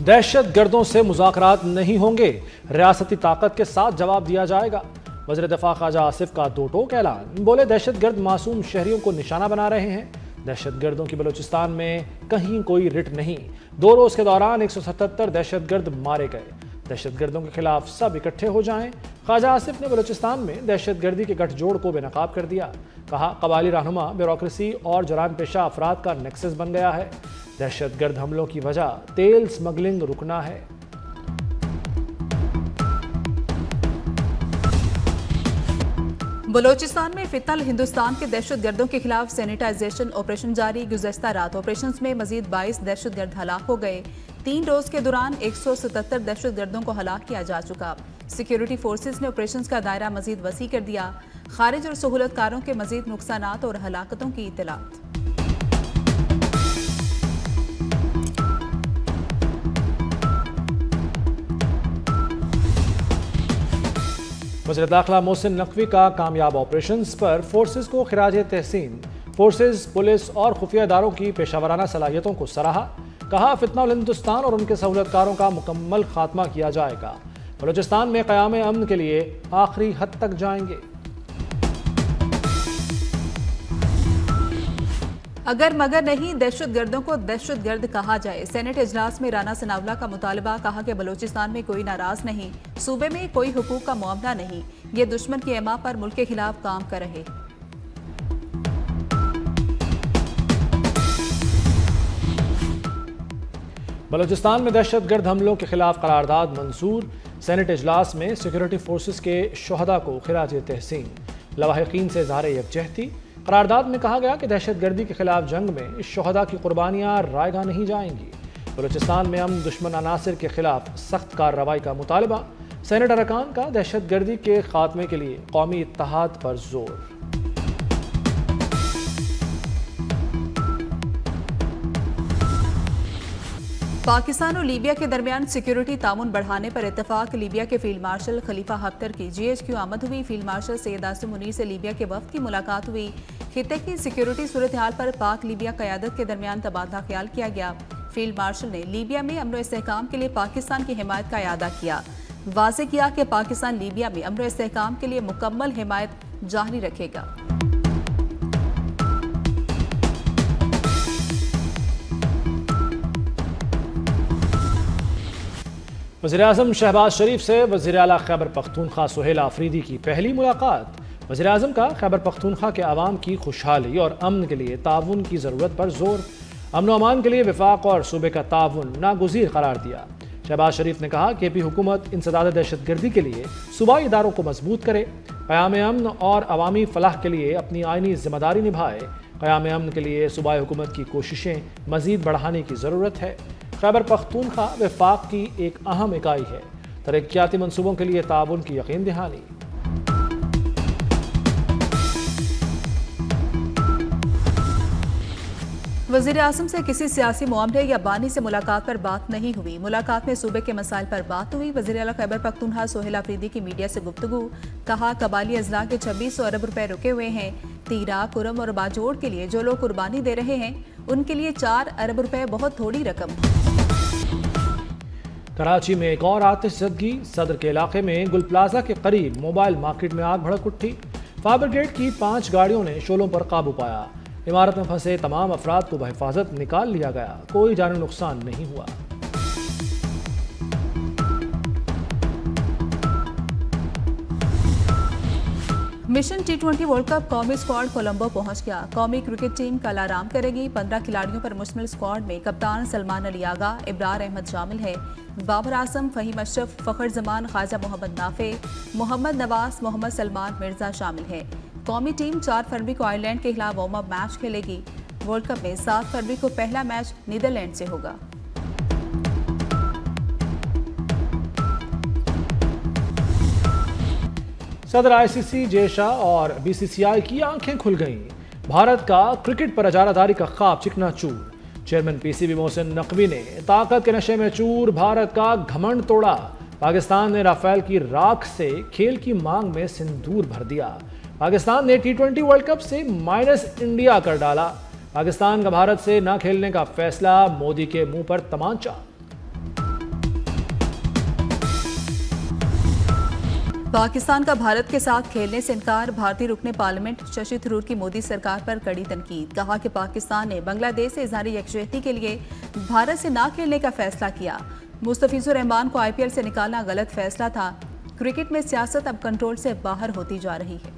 दहशत गर्दों से मुज़ाकरात नहीं होंगे, रियासती ताकत के साथ जवाब दिया जाएगा। वज़ीर दिफा ख्वाजा आसिफ का दो टोक ऐलान। बोले दहशत गर्द मासूम शहरियों को निशाना बना रहे हैं। दहशत गर्दों की बलूचिस्तान में कहीं कोई रिट नहीं। 2 रोज के दौरान 177 दहशत गर्द मारे गए। दहशत गर्दों के खिलाफ सब इकट्ठे हो जाएं। ख्वाजा आसिफ ने बलूचिस्तान में दहशत गर्दी के गठजोड़ को बेनकाब कर दिया। कहा कबायली रहनुमा ब्यूरोक्रेसी और जराइम पेशा अफराद का नेक्सस बन गया है। दहशत गर्द हमलों की वजह तेल स्मगलिंग रुकना है। बलोचिस्तान में फितनल हिंदुस्तान के दहशत गर्दों के खिलाफ सैनिटाइजेशन ऑपरेशन जारी। गुज़श्ता रात ऑपरेशन में मजीद 22 दहशत गर्द हलाक हो गए। 3 रोज के दौरान 177 दहशत गर्दों को हलाक किया जा चुका। सिक्योरिटी फोर्सेस ने ऑपरेशन का दायरा मजीद वसी कर दिया। खारिज और सहूलतकारों के मजीद नुकसानात और हलाकतों की इत्तलात। वज़ीर दाखिला मोहसिन नकवी का कामयाब ऑपरेशंस पर फोर्सेस को खिराज तहसीन। फोर्सेस, पुलिस और खुफिया इदारों की पेशावराना सलाहियतों को सराहा। कहा फितनल हिंदुस्तान और उनके सहूलतकारों का मुकम्मल खात्मा किया जाएगा। बलूचिस्तान में क़याम अमन के लिए आखिरी हद तक जाएंगे। अगर मगर नहीं, दहशत गर्दों को दहशत गर्द कहा जाए। सेनेट इजलास में राना सनावला का मुतालबा। कहा कि बलूचिस्तान में कोई नाराज नहीं, सूबे में कोई हुकूक का मामला नहीं, ये दुश्मन की एमा पर मुल्क के खिलाफ काम कर रहे। बलूचिस्तान में दहशत गर्द हमलों के खिलाफ करारदाद मंजूर। सेनेट इजलास में सिक्योरिटी फोर्सेस के शोहदा को खिराज तहसीन। लवाहिकीन से इज़हार यकजहती। करारदाद में कहा गया कि दहशत गर्दी के खिलाफ जंग में शोहदा की कुर्बानियाँ रायगा नहीं जाएंगी। बलूचिस्तान में अमन दुश्मन अनासिर के खिलाफ सख्त कार्रवाई का मुतालबा। सेनेट अरकान का दहशत गर्दी के खात्मे के लिए कौमी इत्तेहाद पर जोर। पाकिस्तान और लीबिया के दरमियान सिक्योरिटी ताउन बढ़ाने पर इत्तेफाक। लीबिया के फील्ड मार्शल खलीफा हफ्तर की GHQ आमद हुई। फील्ड मार्शल सैयद आसिम मुनीर से लीबिया के वफ्द की मुलाकात हुई। खित्ते की सिक्योरिटी सूरत हाल पर पाक लीबिया क़यादत के दरमियान तबादला ख्याल किया गया। फील्ड मार्शल ने लीबिया में अमन इस्तेहकाम के लिए पाकिस्तान की हिमायत का इआदा किया। वाज़ेह किया कि पाकिस्तान लीबिया में अमन इस्तेहकाम के लिए मुकम्मल हिमायत जारी रखेगा। वज़ीर-ए-आज़म शहबाज शरीफ से वज़ीर आला खैबर पख्तूनख्वा सुहेल आफरीदी की पहली मुलाकात। वज़ीर-ए-आज़म का खैबर पख्तूनख्वा के अवाम की खुशहाली और अमन के लिए ताउन की ज़रूरत पर जोर। अमन व अमान के लिए वफाक और सूबे का ताउन नागुज़ीर करार दिया। शहबाज शरीफ ने कहा कि KP हुकूमत इंसदाद दहशत गर्दी के लिए सूबाई इदारों को मजबूत करे, क़याम अमन और अवामी फलाह के लिए अपनी आइनी जिम्मेदारी निभाए। क़याम अमन के लिए सूबाई हुकूमत की कोशिशें मज़ीद बढ़ाने की ज़रूरत है। खैबर पख्तूनख्वा वफाक की एक अहम इकाई है। तरक्याती मनसूबों के लिए ताउन की यकीन दहानी। वज़ीर आज़म से किसी सियासी मामले या बानी से मुलाकात पर बात नहीं हुई। मुलाकात में सूबे के मसाइल पर बात हुई। वज़ीर आला खैबर पख्तूनख्वा सुहेल आफरीदी की मीडिया से गुफ्तगू। कहा कबायली अजला के 2600 अरब रुपए रुके हुए हैं। तीरा, कुरम और बाजोड़ के लिए जो लोग कुर्बानी दे रहे हैं उनके लिए 4 अरब रुपए बहुत थोड़ी रकम। कराची में एक और आतिशज़दगी। सदर के इलाके में गुल प्लाजा के करीब मोबाइल मार्केट में आग भड़क उठी। फायर ब्रिगेड की 5 गाड़ियों ने शोलों पर काबू पाया। इमारत में फंसे तमाम अफराद को बहिफाजत निकाल लिया गया। कोई जानी नुकसान नहीं हुआ। मिशन T20 वर्ल्ड कप कौमी स्क्वाड कोलंबो पहुंच गया। कौमी क्रिकेट टीम कल आराम करेगी। 15 खिलाड़ियों पर मुश्तमिल स्क्वाड में कप्तान सलमान अली आगा, इब्रार अहमद शामिल है। बाबर आजम, फहीम अशरफ, फखर जमान, ख्वाजा मोहम्मद नाफे, मोहम्मद नवाज, मोहम्मद सलमान मिर्जा शामिल है। कौमी टीम 4 फरवरी को आयरलैंड के खिलाफ वार्म अप मैच खेलेगी। वर्ल्ड कप में 7 फरवरी को पहला मैच नीदरलैंड से होगा। सदर ICC जेशा और BCCI की आंखें खुल गईं। भारत का क्रिकेट पर इजारादारी का ख्वाब चिकनाचूर। चेयरमैन PCB मोहसिन नकवी ने ताकत के नशे में चूर भारत का घमंड तोड़ा। पाकिस्तान ने राफेल की राख से खेल की मांग में सिंदूर भर दिया। पाकिस्तान ने T20 वर्ल्ड कप से माइनस इंडिया कर डाला। पाकिस्तान का भारत से न खेलने का फैसला, मोदी के मुंह पर तमाचा। पाकिस्तान का भारत के साथ खेलने से इनकार, भारतीय रुकने पार्लियामेंट शशि थरूर की मोदी सरकार पर कड़ी तनकीद। कहा कि पाकिस्तान ने बांग्लादेश से इजहारी यकजहती के लिए भारत से ना खेलने का फैसला किया। मुस्तफिजुर रहमान को IPL से निकालना गलत फैसला था। क्रिकेट में सियासत अब कंट्रोल से बाहर होती जा रही है।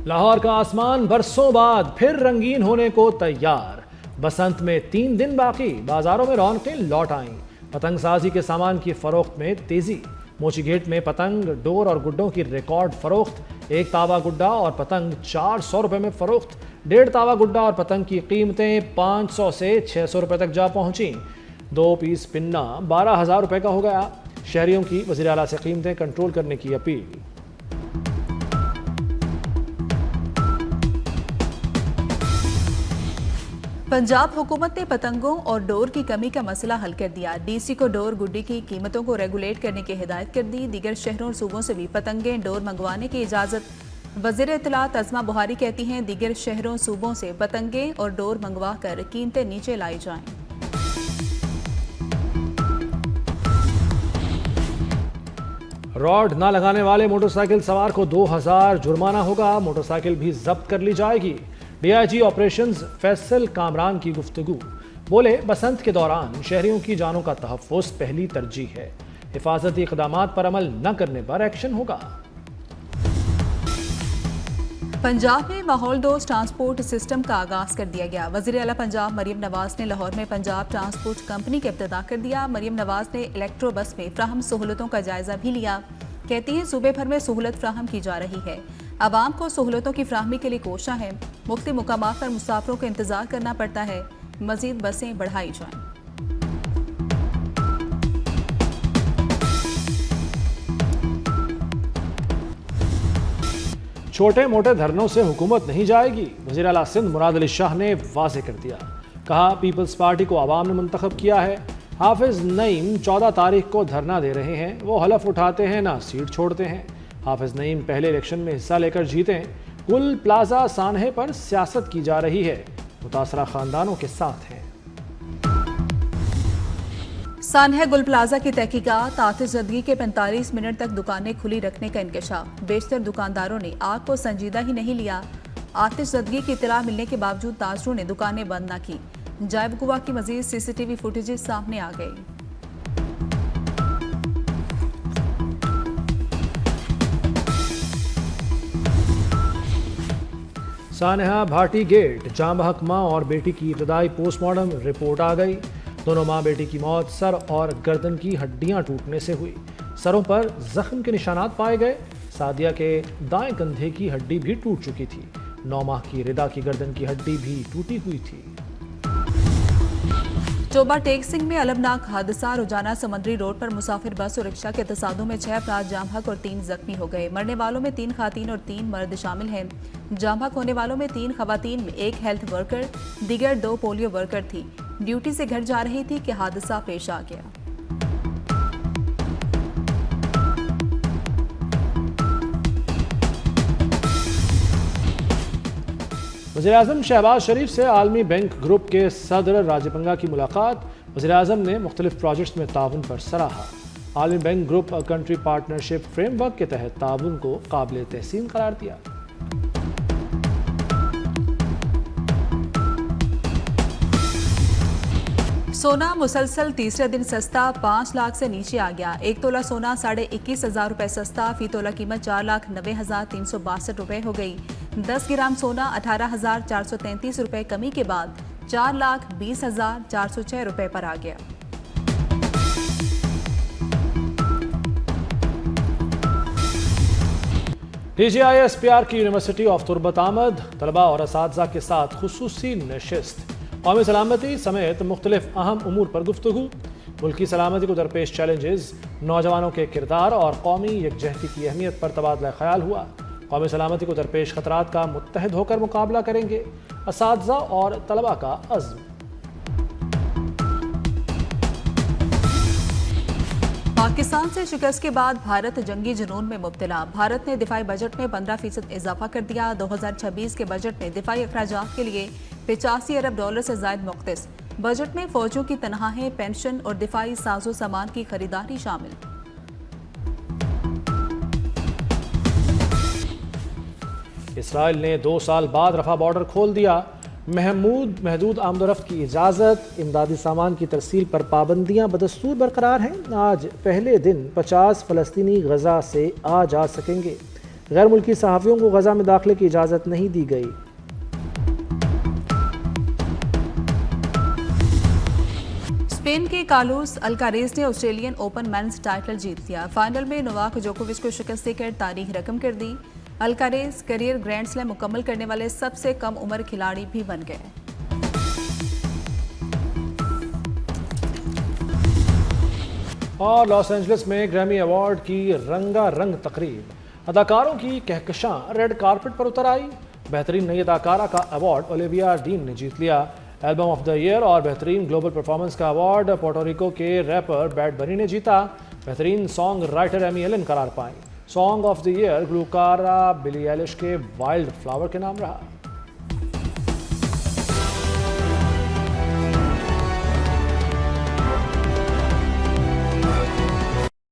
लाहौर का आसमान बरसों बाद फिर रंगीन होने को तैयार। बसंत में 3 दिन बाकी, बाजारों में रौनकें लौट आईं। पतंगसाजी के सामान की फरोख्त में तेजी। मोची गेट में पतंग, डोर और गुड्डों की रिकॉर्ड फरोख्त। 1 तावा गुड्डा और पतंग 400 रुपए में फरोख्त। 1.5 तावा गुड्डा और पतंग की कीमतें 500 से 600 रुपए तक जा पहुंची। 2 पीस पिन्ना 12,000 रुपए का हो गया। शहरियों की वज़ीर आला से कीमतें कंट्रोल करने की अपील। पंजाब हुकूमत ने पतंगों और डोर की कमी का मसला हल कर दिया। DC को डोर गुड्डी की कीमतों को रेगुलेट करने की हिदायत कर दी। दीगर शहरों और सूबों से भी पतंगें डोर मंगवाने की इजाज़त। वज़ीर इत्तलात अज़मा बुहारी कहती हैं, दीगर शहरों सूबों से पतंगें और डोर मंगवा कर कीमतें नीचे लाई जाएं। रॉड न लगाने वाले मोटरसाइकिल सवार को 2,000 जुर्माना होगा। मोटरसाइकिल भी जब्त कर ली जाएगी। DIG ऑपरेशंस फैसल कामरान की गुफ्तगू। बोले, बसंत के दौरान शहरियों की जानों का तहफ़्फ़ुज़ पहली तरजीह है। हिफाजती इक़दामात पर अमल न करने पर एक्शन होगा। पंजाब में माहौल दोस्त ट्रांसपोर्ट सिस्टम का आगाज कर दिया गया। वज़ीर आला पंजाब मरियम नवाज ने लाहौर में पंजाब ट्रांसपोर्ट कंपनी का इब्तिदा कर दिया। मरियम नवाज ने इलेक्ट्रो बस में फ्राहम सहूलतों का जायजा भी लिया। कहती हैं, सूबे भर में सहूलत फ्राहम की जा रही है। आवाम को सहूलतों की फ्राहमी के लिए कोशिश है। मुख्तलिफ मुकामात पर मुसाफिरों को इंतजार करना पड़ता है। मजीद बसें बढ़ाई जाएं। छोटे मोटे धरनों से हुकूमत नहीं जाएगी। वज़ीर आला सिंध मुराद अली शाह ने वाज़ेह कर दिया। कहा, पीपल्स पार्टी को आवाम ने मुंतखब किया है। हाफिज नईम 14 तारीख को धरना दे रहे हैं। वो हलफ उठाते हैं ना सीट छोड़ते हैं। हाफिज नईम पहले इलेक्शन में हिस्सा लेकर जीते। गुल प्लाजा सानहे पर सियासत की जा रही है। मुतासरा खानदानों के साथ हैं। सानहे गुल प्लाजा की तहकीकात। आतिशज़दगी के 45 मिनट तक दुकानें खुली रखने का इंकशाफ। बेशतर दुकानदारों ने आग को संजीदा ही नहीं लिया। आतिशज़दगी की इत्तला मिलने के बावजूद ताजरों ने दुकानें बंद न की। जायब गुवा की मजीद CCTV फुटेजेस सामने आ गई। सानहा भाटी गेट, जाम बहक मां और बेटी की इब्तदाई पोस्टमार्टम रिपोर्ट आ गई। दोनों मां बेटी की मौत सर और गर्दन की हड्डियां टूटने से हुई। सरों पर जख्म के निशानात पाए गए। सादिया के दाएं कंधे की हड्डी भी टूट चुकी थी। 9 माह की रिदा की गर्दन की हड्डी भी टूटी हुई थी। चोबा टेक सिंह में अलमनाक हादसा। रोजाना समंदरी रोड पर मुसाफिर बस और रिक्शा के तसादुम में 6 अफराद जाम बहक और 3 जख्मी हो गए। मरने वालों में 3 खातीन और 3 मर्द शामिल हैं। जाम बहक होने वालों में 3 खवातीन में 1 हेल्थ वर्कर, दीगर 2 पोलियो वर्कर थी। ड्यूटी से घर जा रही थी कि हादसा पेश आ गया। वज़ीर-ए-आज़म शहबाज शरीफ से आलमी बैंक ग्रुप के सदर राजपंगा की मुलाकात। वज़ीर-ए-आज़म ने मुख्तलिफ प्रोजेक्ट्स में ताउन पर सराहा। आलमी bank group country partnership framework के तहत ताउन को काबिल तहसीन करार दिया। सोना मुसलसल तीसरे दिन सस्ता। 5 लाख से नीचे आ गया। 1 तोला सोना 21,500 रुपए सस्ता। फी तोला कीमत 4,90,362 रुपए हो गई। 10 ग्राम सोना 18,433 रुपए कमी के बाद 4,20,406 रुपए पर आ गया। TGISPR की यूनिवर्सिटी ऑफ तुर्बत आमद। तलबा और असातिज़ा के साथ खुसूसी नशिस्त। कौमी सलामती समेत मुख्तलिफ अहम उमूर पर गुफ्तगू। मुल्की सलामती को दरपेश चैलेंजेस, नौजवानों के किरदार और कौमी यकजहती की अहमियत पर तबादला ख्याल हुआ। कौमी सलामती को दरपेश खतरात का मुत्तहिद होकर मुकाबला करेंगे। असातिज़ा और तलबा का अज़्म। पाकिस्तान से शिकस्त के बाद भारत जंगी जुनून में मुब्तला। भारत ने दिफाई बजट में 15% इजाफा कर दिया। 2026 के बजट में दिफाई अखराजात के लिए $85 अरब से ज़ायद मुख्तस। बजट में फौजियों की तनख्वाहें, पेंशन और दिफाई साजो सामान की खरीदारी शामिल। इसराइल ने 2 साल बाद रफा बॉर्डर खोल दिया। महदूद आमदोरफ्त की इजाज़त, इमदादी सामान की तरसील पर पाबंदियां बदस्तूर बरकरार हैं। आज पहले दिन 50 फ़लस्तीनी गजा से आ जा सकेंगे। गैर मुल्की सहाफ़ियों को गजा में दाखिले की इजाज़त नहीं दी गई। स्पेन के कार्लोस अल्कारेज ने ऑस्ट्रेलियन ओपन मेंस टाइटल जीत लिया। फाइनल में नोवाक जोकोविच को शिकस्त देकर तारीख रकम कर दी। अल्कारेज करियर ग्रैंड स्लैम मुकम्मल करने वाले सबसे कम उम्र खिलाड़ी भी बन गए। और लॉस एंजलिस में ग्रैमी अवार्ड की रंगारंग तकरीब, अदाकारों की कहकशां रेड कारपेट पर उतर आई। बेहतरीन नई अदाकारा का अवार्ड ओलिविया डीन ने जीत लिया। एल्बम ऑफ द ईयर और बेहतरीन ग्लोबल परफॉर्मेंस का अवार्ड पोर्टोरिको के रैपर बैड बनी ने जीता। बेहतरीन सॉन्ग राइटर एमी एलन करार पाई। सॉन्ग ऑफ द ईयर गुलकारा बिली एलिश के वाइल्ड फ्लावर के नाम रहा।